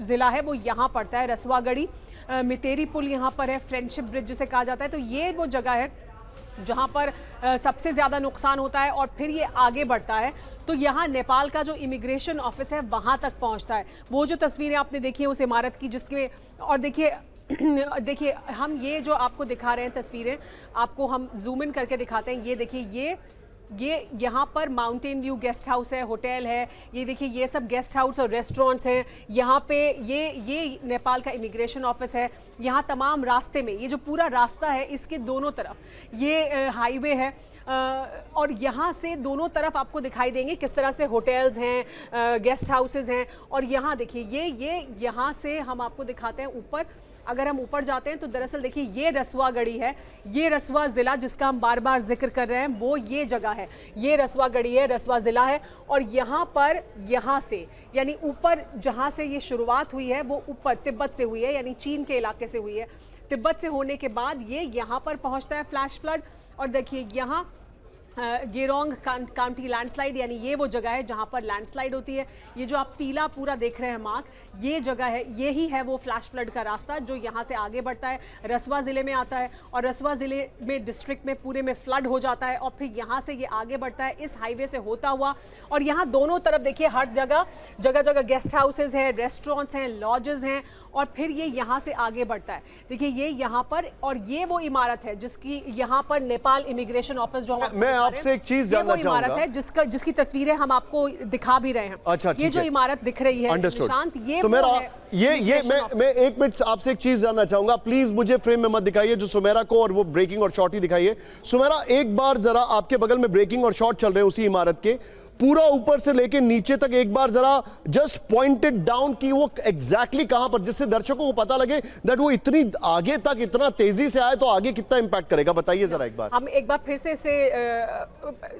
ज़िला है वो यहाँ पड़ता है, रसुआगढ़ी। मितेरी पुल यहाँ पर है, फ्रेंडशिप ब्रिज जिसे कहा जाता है। तो ये वो जगह है जहाँ पर सबसे ज़्यादा नुकसान होता है और फिर ये आगे बढ़ता है। तो यहाँ नेपाल का जो इमिग्रेशन ऑफिस है वहाँ तक पहुँचता है। वो जो तस्वीरें आपने देखी है उस इमारत की, जिसके, और देखिए हम ये जो आपको दिखा रहे हैं तस्वीरें, आपको हम जूम इन करके दिखाते हैं। ये देखिए, ये यहाँ पर माउंटेन व्यू गेस्ट हाउस है, होटल है। ये देखिए ये सब गेस्ट हाउस और रेस्टोरेंट्स हैं। यहाँ पे ये नेपाल का इमिग्रेशन ऑफिस है। यहाँ तमाम रास्ते में, ये जो पूरा रास्ता है इसके दोनों तरफ ये हाईवे है। और यहाँ से दोनों तरफ आपको दिखाई देंगे किस तरह से होटल्स हैं, गेस्ट हाउसेस हैं। और यहाँ देखिए ये यहाँ से हम आपको दिखाते हैं ऊपर, अगर हम ऊपर जाते हैं तो दरअसल देखिए ये रसुआ गढ़ी है, ये रसुआ जिला जिसका हम बार बार जिक्र कर रहे हैं, वो ये जगह है, ये रसुआ गढ़ी है, रसुआ जिला है। और यहाँ पर, यहाँ से यानी ऊपर जहाँ से ये शुरुआत हुई है वो ऊपर तिब्बत से हुई है, यानी चीन के इलाके से हुई है। तिब्बत से होने के बाद ये यहाँ पर पहुँचता है फ्लैश फ्लड। और देखिए यहाँ गेरोंग काउंटी लैंडस्लाइड, यानी ये वो जगह है जहां पर लैंडस्लाइड होती है। ये जो आप पीला पूरा देख रहे हैं मार्क, ये जगह है, यही है वो फ्लैश फ्लड का रास्ता जो यहां से आगे बढ़ता है, रसुआ ज़िले में आता है और रसुआ ज़िले में डिस्ट्रिक्ट में पूरे में फ्लड हो जाता है और फिर यहां से ये आगे बढ़ता है इस हाईवे से होता हुआ। और यहाँ दोनों तरफ देखिए हर जगह जगह जगह गेस्ट हाउसेज हैं, रेस्टोरेंट्स हैं, लॉजेस हैं और फिर ये यहाँ से आगे बढ़ता है। देखिए ये यहाँ पर, और ये वो इमारत है जिसकी यहाँ पर नेपाल इमिग्रेशन ऑफिस जो मैं आपसे एक चीज जानना चाहूंगा, इमारत है जिसकी तस्वीरें हम आपको दिखा भी रहे हैं। अच्छा, ये जो इमारत दिख रही है निशांत, ये तो वो है। मैं एक मिनट आपसे एक चीज जानना चाहूंगा, प्लीज मुझे फ्रेम में मत दिखाइए जो सुमेरा को और वो ब्रेकिंग और शॉट ही दिखाइए। सुमेरा एक बार जरा आपके बगल में ब्रेकिंग और शॉट चल रहे हैं उसी इमारत के, पूरा ऊपर से लेके नीचे तक एक बार जरा जस्ट पॉइंटेड डाउन की वो एग्जैक्टली कहां पर, जिससे दर्शकों को पता लगे दैट वो इतनी आगे तक इतना तेजी से आए तो आगे कितना इंपैक्ट करेगा, बताइए जरा एक बार। हम एक बार फिर से इसे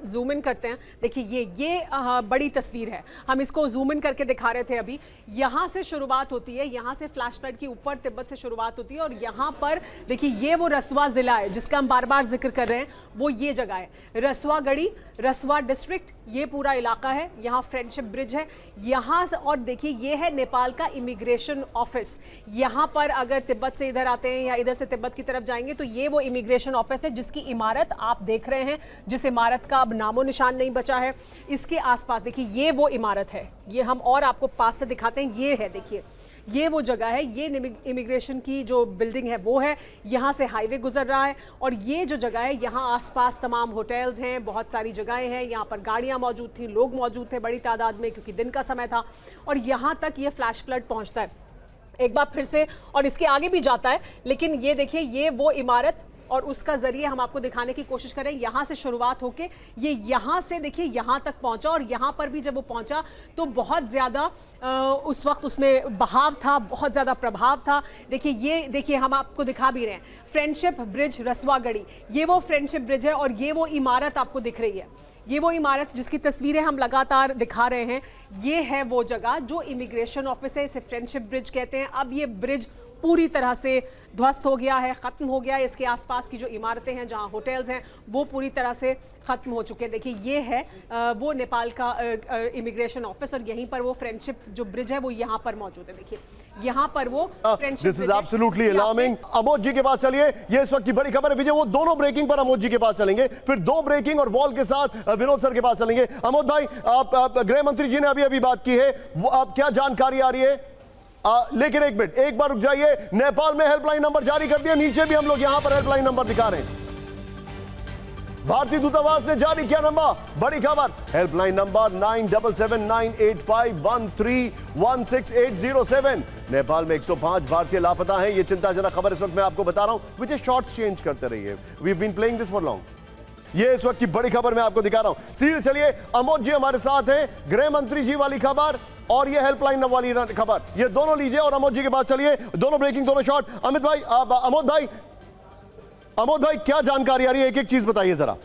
जूम इन करते हैं। देखिए ये बड़ी तस्वीर है, हम इसको जूम इन करके दिखा रहे थे अभी। यहां से शुरुआत होती है, यहां से फ्लैश फ्लड की ऊपर तिब्बत से शुरुआत होती है और यहां पर देखिए ये वो रसुआ जिला है जिसका हम बार बार जिक्र कर रहे हैं, वो ये जगह है रसुआ गढ़ी, रसुआ डिस्ट्रिक्ट, ये पूरा इलाका है। यहाँ फ्रेंडशिप ब्रिज है यहाँ से, और देखिए ये है नेपाल का इमिग्रेशन ऑफिस। यहाँ पर अगर तिब्बत से इधर आते हैं या इधर से तिब्बत की तरफ जाएंगे तो ये वो इमिग्रेशन ऑफिस है जिसकी इमारत आप देख रहे हैं, जिस इमारत का अब नामो निशान नहीं बचा है। इसके आसपास देखिए ये वो इमारत है, ये हम और आपको पास से दिखाते हैं, ये है देखिए ये वो जगह है, ये इमिग्रेशन की जो बिल्डिंग है वो है, यहाँ से हाईवे गुजर रहा है और ये जो जगह है यहाँ आसपास तमाम होटल्स हैं, बहुत सारी जगहें हैं, यहाँ पर गाड़ियाँ मौजूद थी, लोग मौजूद थे बड़ी तादाद में क्योंकि दिन का समय था और यहाँ तक ये फ्लैश फ्लड पहुँचता है एक बार फिर से और इसके आगे भी जाता है। लेकिन ये देखिए ये वो इमारत और उसका जरिए हम आपको दिखाने की कोशिश करें, यहाँ से शुरुआत होके ये यहाँ से देखिए यहाँ तक पहुँचा और यहाँ पर भी जब वो पहुँचा तो बहुत ज़्यादा उस वक्त उसमें बहाव था, बहुत ज़्यादा प्रभाव था। देखिए ये देखिए हम आपको दिखा भी रहे हैं फ्रेंडशिप ब्रिज रसुआ गढ़ी, ये वो फ्रेंडशिप ब्रिज है और ये वो इमारत आपको दिख रही है, ये वो इमारत जिसकी तस्वीरें हम लगातार दिखा रहे हैं। ये है वो जगह जो इमिग्रेशन ऑफिस है, इसे फ्रेंडशिप ब्रिज कहते हैं। अब ये ब्रिज पूरी तरह से ध्वस्त हो गया है, ख़त्म हो गया है। इसके आसपास की जो इमारतें हैं जहां होटल्स हैं वो पूरी तरह से ख़त्म हो चुके हैं। देखिए ये है वो नेपाल का इमिग्रेशन ऑफिस और यहीं पर वो फ्रेंडशिप जो ब्रिज है वो यहाँ पर मौजूद है। देखिए यहाँ पर वो friendship this is absolutely alarming. Amod ji के पास चलिए, ये इस वक्त की बड़ी खबर है विजय, वो दोनों ब्रेकिंग पर अमोद जी के पास चलेंगे, फिर दो ब्रेकिंग और वॉल के साथ विनोद सर के पास चलेंगे। अमोद भाई, आप गृह मंत्री जी ने अभी अभी बात की है, वो आप क्या जानकारी आ रही है? लेकिन एक मिनट, एक बार रुक जाइए। नेपाल में हेल्पलाइन नंबर जारी कर दिया, नीचे भी हम लोग यहां पर हेल्पलाइन नंबर दिखा रहे हैं। भारतीय दूतावास ने जारी किया नंबर, बड़ी खबर, हेल्पलाइन नंबर 977985131680 नेपाल में 105 भारतीय लापता हैं। ये चिंताजनक खबर इस वक्त मैं आपको बता रहा हूं, विच शॉर्ट चेंज करते रहिए, we have been playing this for long. ये इस वक्त की बड़ी खबर मैं आपको दिखा रहा हूं। सीधे चलिए, अमोद जी हमारे साथ हैं, गृह मंत्री जी वाली खबर और ये हेल्पलाइन वाली खबर, ये दोनों लीजिए और अमोद जी के पास चलिए, दोनों ब्रेकिंग, दोनों शॉट। अमित भाई, अमोद भाई क्या जानकारी आ रही है, एक एक चीज बताइए जरा।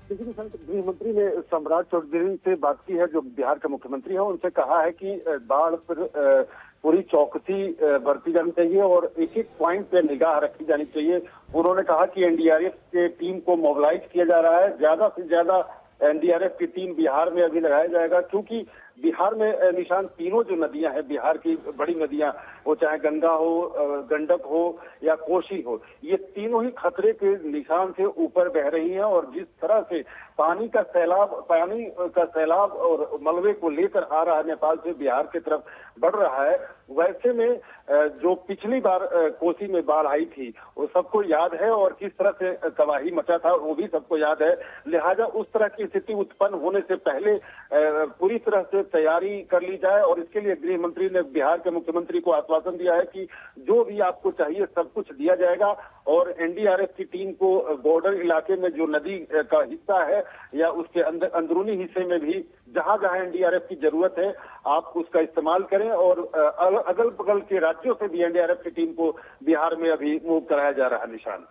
देखिए गृह मंत्री ने सम्राट चौधरी से बात की है, जो बिहार के मुख्यमंत्री हैं, उनसे कहा है कि बाढ़ पर पूरी चौकसी बरती जानी चाहिए और एक एक पॉइंट पे निगाह रखी जानी चाहिए। उन्होंने कहा कि एनडीआरएफ के टीम को मोबिलाइज किया जा रहा है, ज्यादा से ज्यादा एनडीआरएफ की टीम बिहार में अभी लगाया जाएगा, क्योंकि बिहार में निशान तीनों जो नदियां हैं, बिहार की बड़ी नदियां, वो चाहे गंगा हो, गंडक हो या कोसी हो, ये तीनों ही खतरे के निशान से ऊपर बह रही हैं और जिस तरह से पानी का सैलाब और मलबे को लेकर आ रहा है नेपाल से बिहार की तरफ बढ़ रहा है, वैसे में जो पिछली बार कोसी में बाढ़ आई थी वो सबको याद है और किस तरह से तबाही मचा था वो भी सबको याद है। लिहाजा उस तरह की स्थिति उत्पन्न होने से पहले पूरी तरह से तैयारी कर ली जाए। और इसके लिए गृह मंत्री ने बिहार के मुख्यमंत्री को आश्वासन दिया है कि जो भी आपको चाहिए सब कुछ दिया जाएगा। और एनडीआरएफ की टीम को बॉर्डर इलाके में जो नदी का हिस्सा है या उसके अंदरूनी हिस्से में भी जहां जहां एनडीआरएफ की जरूरत है आप उसका इस्तेमाल करें। और अगल बगल के राज्यों से भी एनडीआरएफ की टीम को बिहार में अभी मूव कराया जा रहा है। निशान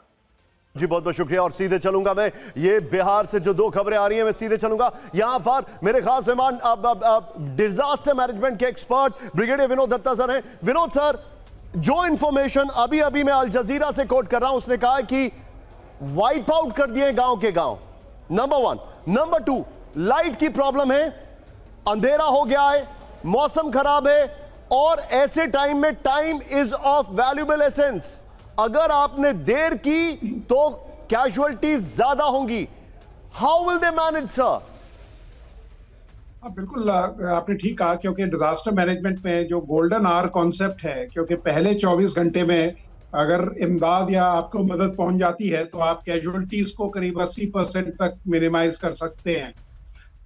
जी बहुत बहुत शुक्रिया। और सीधे चलूंगा मैं, ये बिहार से जो दो खबरें आ रही हैं मैं सीधे चलूंगा यहां पर। मेरे खास मेहमान डिजास्टर मैनेजमेंट के expert brigadier Vinod Datta sir हैं। विनोद सर, जो इंफॉर्मेशन अभी अभी मैं अल जजीरा से कोट कर रहा हूं, उसने कहा कि वाइप आउट कर दिए गांव के गांव, नंबर 1। नंबर 2, लाइट की प्रॉब्लम है, अंधेरा हो गया है, मौसम खराब है, और ऐसे टाइम में time is of valuable essence. अगर आपने देर की तो कैजुअलिटीज ज्यादा होंगी। How will they manage sir? बिल्कुल आपने ठीक कहा, क्योंकि डिजास्टर मैनेजमेंट में जो गोल्डन आवर कॉन्सेप्ट है, क्योंकि पहले 24 घंटे में अगर इमदाद या आपको मदद पहुंच जाती है तो आप कैजुअलिटीज को करीब 80% तक मिनिमाइज कर सकते हैं।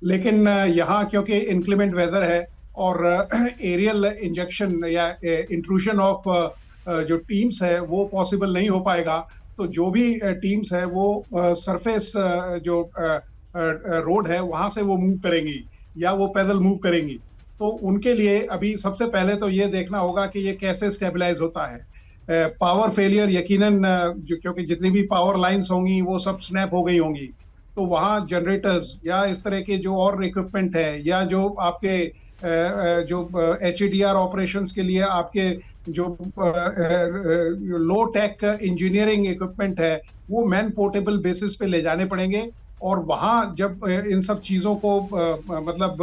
लेकिन यहाँ क्योंकि इंक्लीमेंट वेदर है और एरियल इंजेक्शन या इंट्रूशन ऑफ जो टीम्स है वो पॉसिबल नहीं हो पाएगा, तो जो भी टीम्स है वो सरफेस जो रोड है वहां से वो मूव करेंगी या वो पैदल मूव करेंगी। तो उनके लिए अभी सबसे पहले तो ये देखना होगा कि ये कैसे स्टेबलाइज होता है। पावर फेलियर यकीनन जो, क्योंकि जितनी भी पावर लाइंस होंगी वो सब स्नैप हो गई होंगी, तो वहाँ जनरेटर्स या इस तरह के जो और इक्विपमेंट है या जो आपके जो HADR ऑपरेशंस के लिए आपके जो लो टेक इंजीनियरिंग इक्विपमेंट है वो मैन पोर्टेबल बेसिस पे ले जाने पड़ेंगे। और वहां जब इन सब चीजों को मतलब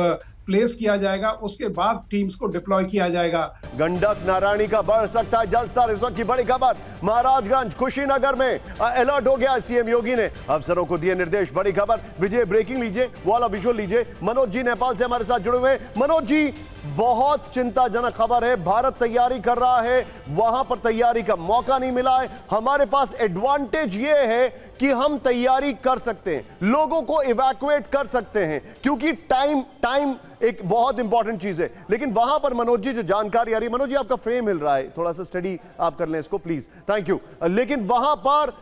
प्लेस किया जाएगा उसके बाद टीम्स को डिप्लॉय किया जाएगा। गंडक नारायणी का बढ़ सकता है जलस्तर। इस वक्त की बड़ी खबर, महाराजगंज कुशीनगर में अलर्ट हो गया। सीएम योगी ने अफसरों को दिए निर्देश। बड़ी खबर, विजय ब्रेकिंग लीजिए, वो वाला विजुअल लीजिए। मनोज जी नेपाल से हमारे साथ जुड़े हुए। मनोज जी, बहुत चिंताजनक खबर है, भारत तैयारी कर रहा है, वहां पर तैयारी का मौका नहीं मिला है। हमारे पास एडवांटेज ये है कि हम तैयारी कर सकते हैं, लोगों को इवैक्यूएट कर सकते हैं, क्योंकि टाइम एक बहुत इंपॉर्टेंट चीज है। लेकिन वहां पर मनोज जी जो जानकारी आ रही है, मनोज जी आपका फ्रेम हिल रहा है, थोड़ा सा स्टडी आप कर लें इसको प्लीज, थैंक यू। लेकिन वहां पर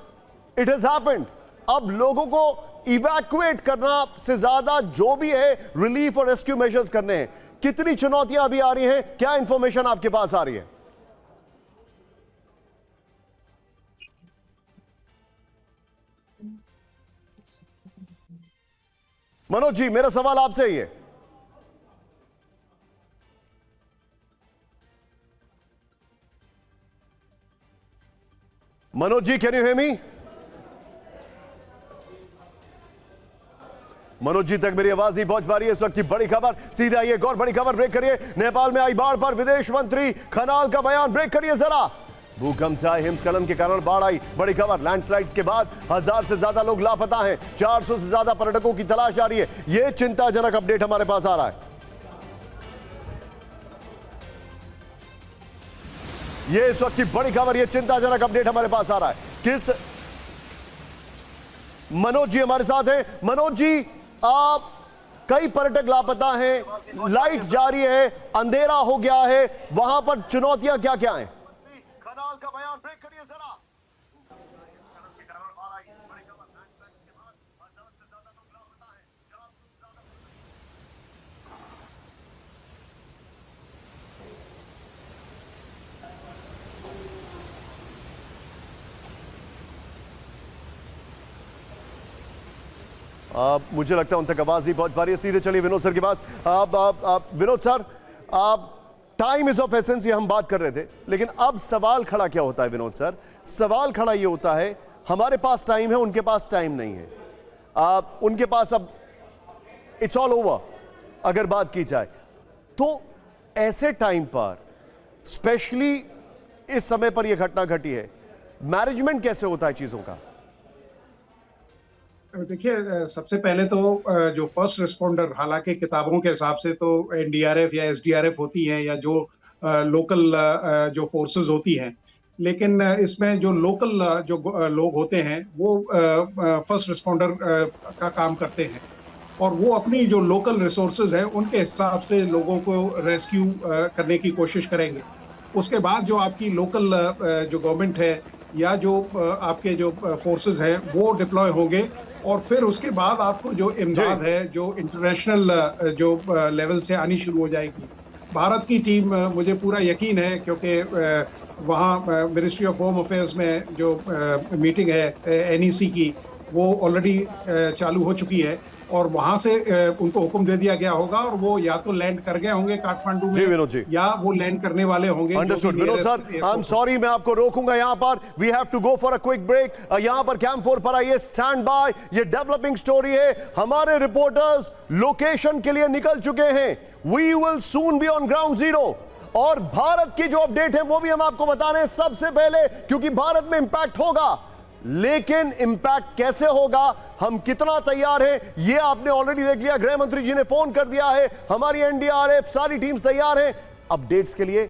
इट हैज हैपेंड। अब लोगों को इवैक्यूएट करना से ज्यादा जो भी है रिलीफ और रेस्क्यू मेजर्स करने हैं। कितनी चुनौतियां अभी आ रही हैं, क्या इंफॉर्मेशन आपके पास आ रही है? मनोज जी, मेरा सवाल आपसे ही है। Manoj ji, can you hear me? Manoj ji तक मेरी आवाज नहीं पहुंच पा रही है। इस वक्त की बड़ी खबर, सीधे आइए, एक और बड़ी खबर ब्रेक करिए। नेपाल में आई बाढ़ पर विदेश मंत्री खनाल का बयान, ब्रेक करिए जरा। भूकंप से आए हिमस्खलन के कारण बाढ़ आई, बड़ी खबर। लैंडस्लाइड्स के बाद 1000 से ज्यादा लोग लापता हैं, 400 से ज्यादा पर्यटकों की तलाश जारी है। यह चिंताजनक अपडेट हमारे पास आ रहा है। यह इस वक्त की बड़ी खबर, यह चिंताजनक अपडेट हमारे पास आ रहा है। मनोज जी हमारे साथ हैं। मनोज जी, आप, कई पर्यटक लापता हैं, लाइट जारी है, अंधेरा हो गया है, वहां पर चुनौतियां क्या क्या हैं? खनाल का बयान, ब्रेक करिए जरा। मुझे लगता है उन तक आवाज नहीं पहुंच पा रही है। सीधे चलिए विनोद सर के पास। Vinod sir, time is of essence, ये हम बात कर रहे थे, लेकिन अब सवाल खड़ा क्या होता है विनोद सर? सवाल खड़ा ये होता है, हमारे पास टाइम है, उनके पास टाइम नहीं है। उनके पास अब इट्स ऑल ओवर अगर बात की जाए तो। ऐसे टाइम पर, स्पेशली इस समय पर यह घटना घटी है, मैनेजमेंट कैसे होता है चीजों का? देखिए, सबसे पहले तो जो फर्स्ट रिस्पॉन्डर, हालांकि किताबों के हिसाब से तो एनडीआरएफ या एसडीआरएफ होती हैं या जो लोकल जो फोर्सेस होती हैं, लेकिन इसमें जो लोकल जो लोग होते हैं वो फर्स्ट रिस्पॉन्डर का काम करते हैं। और वो अपनी जो लोकल रिसोर्सेज हैं उनके हिसाब से लोगों को रेस्क्यू करने की कोशिश करेंगे। उसके बाद जो आपकी लोकल जो गवर्नमेंट है या जो आपके जो फोर्सेस हैं वो डिप्लॉय होंगे, और फिर उसके बाद आपको जो इमदाद है जो इंटरनेशनल जो लेवल से आनी शुरू हो जाएगी। भारत की टीम, मुझे पूरा यकीन है क्योंकि वहाँ मिनिस्ट्री ऑफ होम अफेयर्स में जो मीटिंग है NEC की वो ऑलरेडी चालू हो चुकी है, और वहां से उनको हुक्म दे दिया गया होगा, और वो या तो लैंड कर गए होंगे काठमांडू जी विनोद जी, में या वो लैंड करने वाले होंगे। Understood Vinod sir, I am sorry मैं आपको रोकूंगा यहां पर। We have to go for a quick break. यहां पर कैंप 4 पर आइए, स्टैंड बाय। ये डेवलपिंग स्टोरी है, हमारे रिपोर्टर्स लोकेशन के लिए निकल चुके हैं। We will soon be on ground zero, और भारत की जो अपडेट है वो भी हम आपको बता रहे हैं सबसे पहले, क्योंकि भारत में इंपैक्ट होगा, लेकिन इंपैक्ट कैसे होगा, हम कितना तैयार हैं, ये आपने ऑलरेडी देख लिया। गृह मंत्री जी ने फोन कर दिया है, हमारी NDRF सारी टीम्स तैयार हैं। अपडेट्स के लिए